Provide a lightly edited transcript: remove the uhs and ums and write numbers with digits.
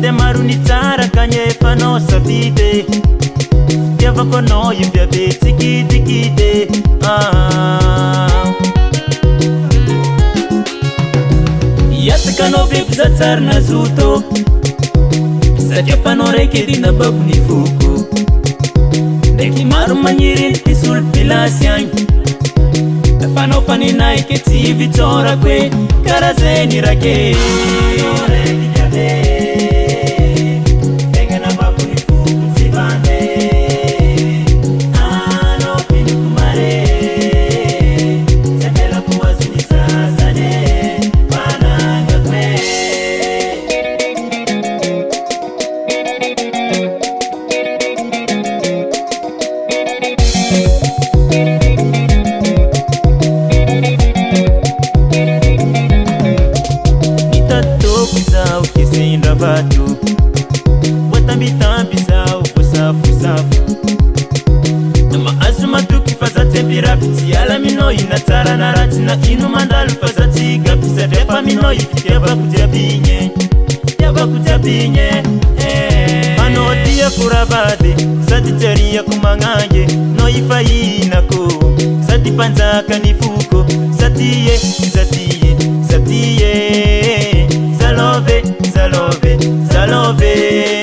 de maruni tsara kanye fano savide Yava kono yivya veti kide Yata kano vipza tsar na zuto Satya fano raiky dina babu ni fuko Deki maru manyirin pisul pilasiang Fano faninai ke tivi tora kwe Karazeni rake Watambi sao fusafu Nama azuma tuki fazate birafiti Ala mino inatara na rati na inu mandalu fazati Gapisa defa mino ifiteva kutia binye Ano dia kurabade Sati teria kumangange No ifai inako Sati panzaka nifuko Satiye Zalove